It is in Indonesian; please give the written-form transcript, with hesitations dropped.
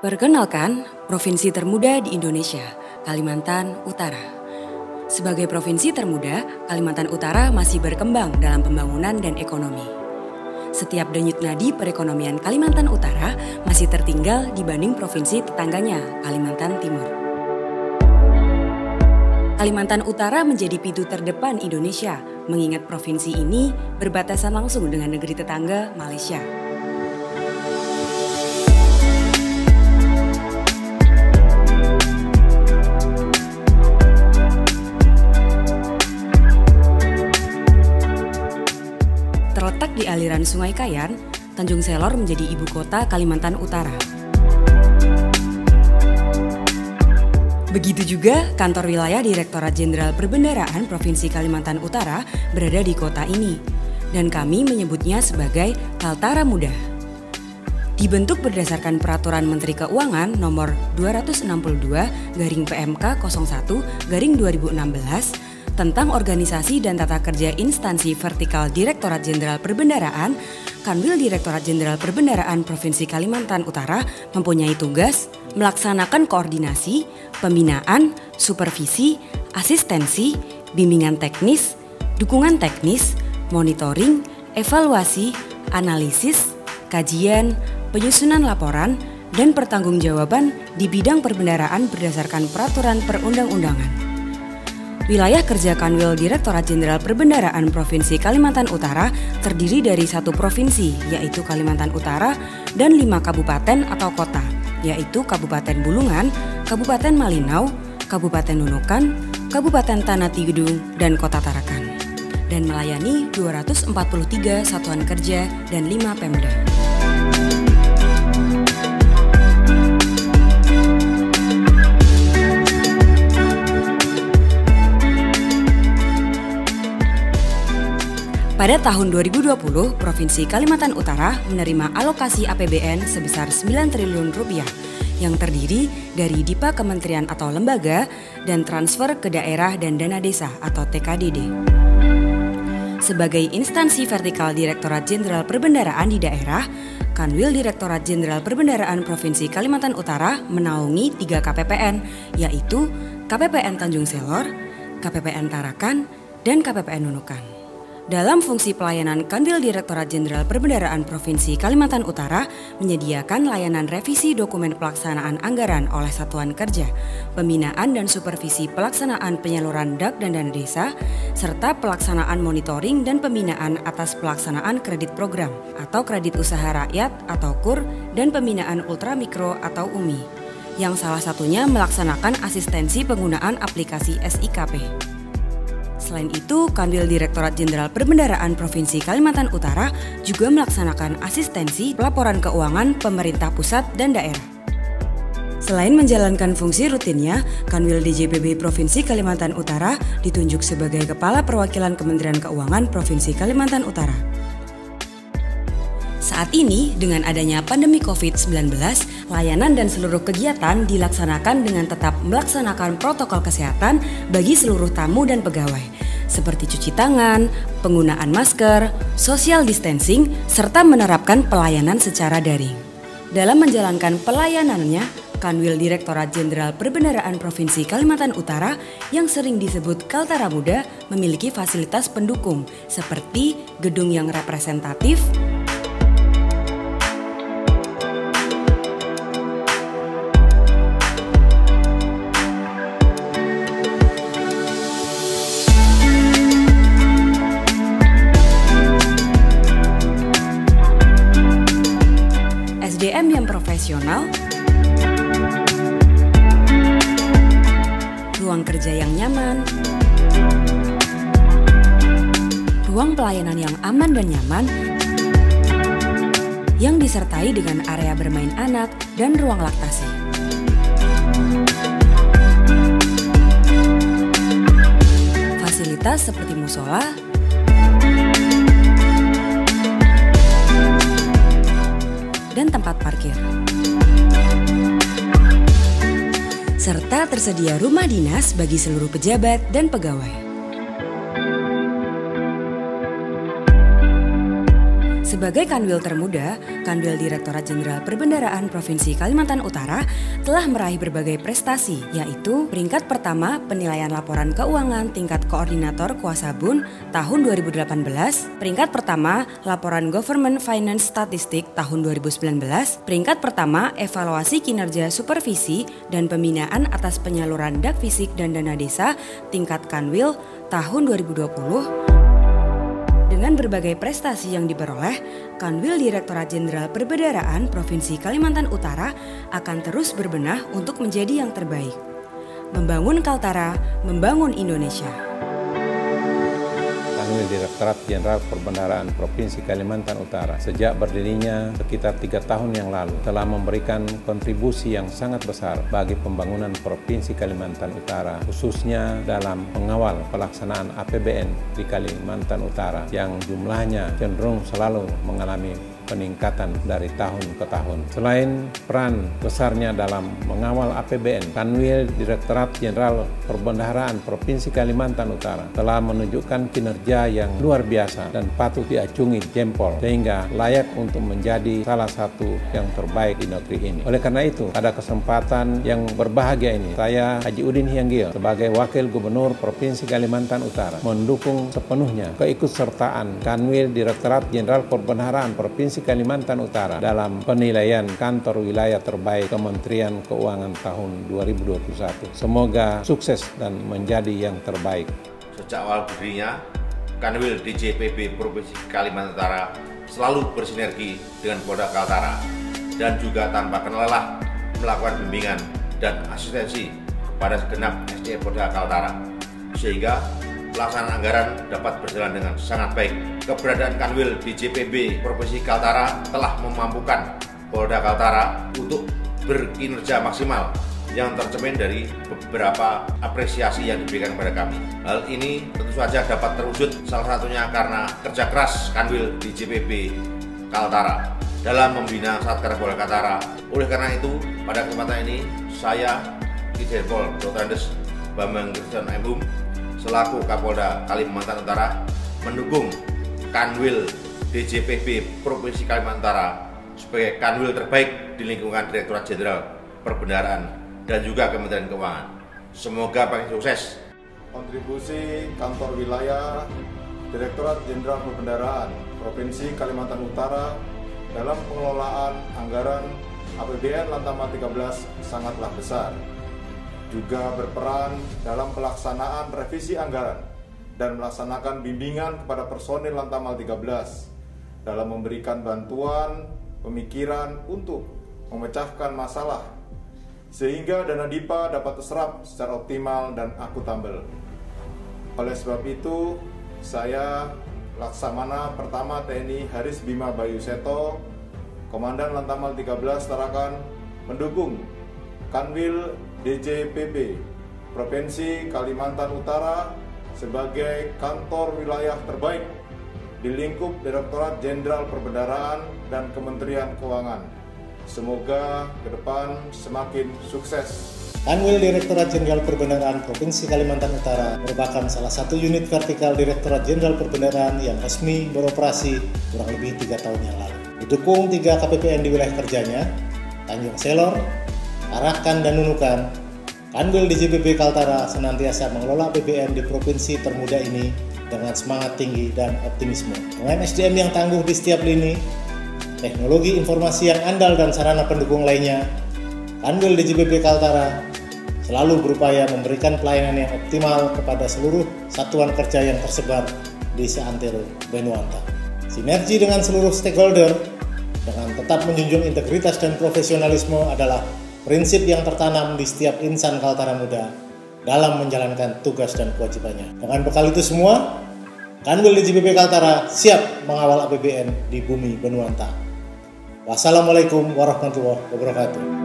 Perkenalkan, provinsi termuda di Indonesia, Kalimantan Utara. Sebagai provinsi termuda, Kalimantan Utara masih berkembang dalam pembangunan dan ekonomi. Setiap denyut nadi perekonomian Kalimantan Utara masih tertinggal dibanding provinsi tetangganya, Kalimantan Timur. Kalimantan Utara menjadi pintu terdepan Indonesia, mengingat provinsi ini berbatasan langsung dengan negeri tetangga, Malaysia. Terletak di aliran Sungai Kayan, Tanjung Selor menjadi ibu kota Kalimantan Utara. Begitu juga kantor wilayah Direktorat Jenderal Perbendaharaan Provinsi Kalimantan Utara berada di kota ini, dan kami menyebutnya sebagai Kaltara Muda. Dibentuk berdasarkan Peraturan Menteri Keuangan Nomor 262/PMK 01/2016 tentang organisasi dan tata kerja instansi vertikal Direktorat Jenderal Perbendaharaan, Kanwil Direktorat Jenderal Perbendaharaan Provinsi Kalimantan Utara mempunyai tugas melaksanakan koordinasi, pembinaan, supervisi, asistensi, bimbingan teknis, dukungan teknis, monitoring, evaluasi, analisis, kajian, penyusunan laporan, dan pertanggungjawaban di bidang perbendaharaan berdasarkan peraturan perundang-undangan. Wilayah kerja Kanwil Direktorat Jenderal Perbendaharaan Provinsi Kalimantan Utara terdiri dari 1 provinsi, yaitu Kalimantan Utara, dan 5 kabupaten atau kota, yaitu Kabupaten Bulungan, Kabupaten Malinau, Kabupaten Nunukan, Kabupaten Tanah Tidung, dan Kota Tarakan, dan melayani 243 satuan kerja dan 5 Pemda. Pada tahun 2020, Provinsi Kalimantan Utara menerima alokasi APBN sebesar 9 triliun rupiah yang terdiri dari DIPA kementerian atau lembaga dan transfer ke daerah dan dana desa atau TKDD. Sebagai instansi vertikal Direktorat Jenderal Perbendaharaan di daerah, Kanwil Direktorat Jenderal Perbendaharaan Provinsi Kalimantan Utara menaungi 3 KPPN, yaitu KPPN Tanjung Selor, KPPN Tarakan, dan KPPN Nunukan. Dalam fungsi pelayanan, Kanwil Direktorat Jenderal Perbendaharaan Provinsi Kalimantan Utara menyediakan layanan revisi dokumen pelaksanaan anggaran oleh satuan kerja, pembinaan dan supervisi pelaksanaan penyaluran DAK dan dana desa, serta pelaksanaan monitoring dan pembinaan atas pelaksanaan kredit program atau kredit usaha rakyat atau KUR dan pembinaan ultramikro atau UMI, yang salah satunya melaksanakan asistensi penggunaan aplikasi SIKP. Selain itu, Kanwil Direktorat Jenderal Perbendaharaan Provinsi Kalimantan Utara juga melaksanakan asistensi pelaporan keuangan pemerintah pusat dan daerah. Selain menjalankan fungsi rutinnya, Kanwil DJPB Provinsi Kalimantan Utara ditunjuk sebagai Kepala Perwakilan Kementerian Keuangan Provinsi Kalimantan Utara. Saat ini, dengan adanya pandemi COVID-19, layanan dan seluruh kegiatan dilaksanakan dengan tetap melaksanakan protokol kesehatan bagi seluruh tamu dan pegawai, seperti cuci tangan, penggunaan masker, social distancing, serta menerapkan pelayanan secara daring. Dalam menjalankan pelayanannya, Kanwil Direktorat Jenderal Perbendaharaan Provinsi Kalimantan Utara yang sering disebut Kaltara Muda memiliki fasilitas pendukung seperti gedung yang representatif, SDM yang profesional, ruang kerja yang nyaman, ruang pelayanan yang aman dan nyaman, yang disertai dengan area bermain anak dan ruang laktasi. Fasilitas seperti musola, dan tempat parkir. Serta tersedia rumah dinas bagi seluruh pejabat dan pegawai. Sebagai Kanwil termuda, Kanwil Direktorat Jenderal Perbendaharaan Provinsi Kalimantan Utara telah meraih berbagai prestasi, yaitu peringkat pertama penilaian laporan keuangan tingkat koordinator Kuasabun tahun 2018, peringkat pertama laporan Government Finance Statistik tahun 2019, peringkat pertama evaluasi kinerja supervisi dan pembinaan atas penyaluran dak fisik dan dana desa tingkat Kanwil tahun 2020. Dengan berbagai prestasi yang diperoleh, Kanwil Direktorat Jenderal Perbendaharaan Provinsi Kalimantan Utara akan terus berbenah untuk menjadi yang terbaik. Membangun Kaltara, membangun Indonesia. Kanwil Direktorat Jenderal Perbendaharaan Provinsi Kalimantan Utara sejak berdirinya sekitar 3 tahun yang lalu telah memberikan kontribusi yang sangat besar bagi pembangunan Provinsi Kalimantan Utara, khususnya dalam mengawal pelaksanaan APBN di Kalimantan Utara yang jumlahnya cenderung selalu mengalami peningkatan dari tahun ke tahun. Selain peran besarnya dalam mengawal APBN, Kanwil Direktorat Jenderal Perbendaharaan Provinsi Kalimantan Utara telah menunjukkan kinerja yang luar biasa dan patut diacungi jempol sehingga layak untuk menjadi salah satu yang terbaik di negeri ini. Oleh karena itu, pada kesempatan yang berbahagia ini, saya Haji Udin Hyanggiel sebagai Wakil Gubernur Provinsi Kalimantan Utara mendukung sepenuhnya keikutsertaan Kanwil Direktorat Jenderal Perbendaharaan Provinsi Kalimantan Utara dalam penilaian kantor wilayah terbaik Kementerian Keuangan tahun 2021. Semoga sukses dan menjadi yang terbaik. Sejak awal berdirinya, Kanwil DJPB Provinsi Kalimantan Utara selalu bersinergi dengan Polda Kaltara dan juga tanpa lelah melakukan bimbingan dan asistensi kepada segenap SDM Polda Kaltara sehingga pelaksanaan anggaran dapat berjalan dengan sangat baik. Keberadaan Kanwil DJPB Provinsi Kaltara telah memampukan Polda Kaltara untuk berkinerja maksimal yang tercermin dari beberapa apresiasi yang diberikan kepada kami. Hal ini tentu saja dapat terwujud salah satunya karena kerja keras Kanwil DJPB Kaltara dalam membina Satker Polda Kaltara. Oleh karena itu, pada kesempatan ini saya Irjen Pol Dr. Andes Bambang Christian M.Hum selaku Kapolda Kalimantan Utara mendukung Kanwil DJPB Provinsi Kalimantan Utara sebagai kanwil terbaik di lingkungan Direktorat Jenderal Perbendaharaan dan juga Kementerian Keuangan. Semoga makin sukses. Kontribusi kantor wilayah Direktorat Jenderal Perbendaharaan Provinsi Kalimantan Utara dalam pengelolaan anggaran APBN Lantamal 13 sangatlah besar. Juga berperan dalam pelaksanaan revisi anggaran dan melaksanakan bimbingan kepada personil Lantamal 13 dalam memberikan bantuan pemikiran untuk memecahkan masalah sehingga dana DIPA dapat terserap secara optimal dan akuntabel. Oleh sebab itu, saya Laksamana Pertama TNI Haris Bima Bayu Seto, Komandan Lantamal 13 Tarakan, mendukung Kanwil DJPB Provinsi Kalimantan Utara sebagai kantor wilayah terbaik di lingkup Direktorat Jenderal Perbendaharaan dan Kementerian Keuangan. Semoga ke depan semakin sukses. Kanwil Direktorat Jenderal Perbendaharaan Provinsi Kalimantan Utara merupakan salah satu unit vertikal Direktorat Jenderal Perbendaharaan yang resmi beroperasi kurang lebih 3 tahun yang lalu. Didukung 3 KPPN di wilayah kerjanya, Tanjung Selor, Arakan, dan Nunukan, Kanwil DJPB Kaltara senantiasa mengelola APBN di provinsi termuda ini dengan semangat tinggi dan optimisme. Dengan SDM yang tangguh di setiap lini, teknologi informasi yang andal dan sarana pendukung lainnya, Kanwil DJPB Kaltara selalu berupaya memberikan pelayanan yang optimal kepada seluruh satuan kerja yang tersebar di seantero Benuanta. Sinergi dengan seluruh stakeholder dengan tetap menjunjung integritas dan profesionalisme adalah prinsip yang tertanam di setiap insan Kaltara Muda dalam menjalankan tugas dan kewajibannya. Dengan bekal itu semua, Kanwil DJPB Kaltara siap mengawal APBN di bumi Benuanta. Wassalamualaikum warahmatullahi wabarakatuh.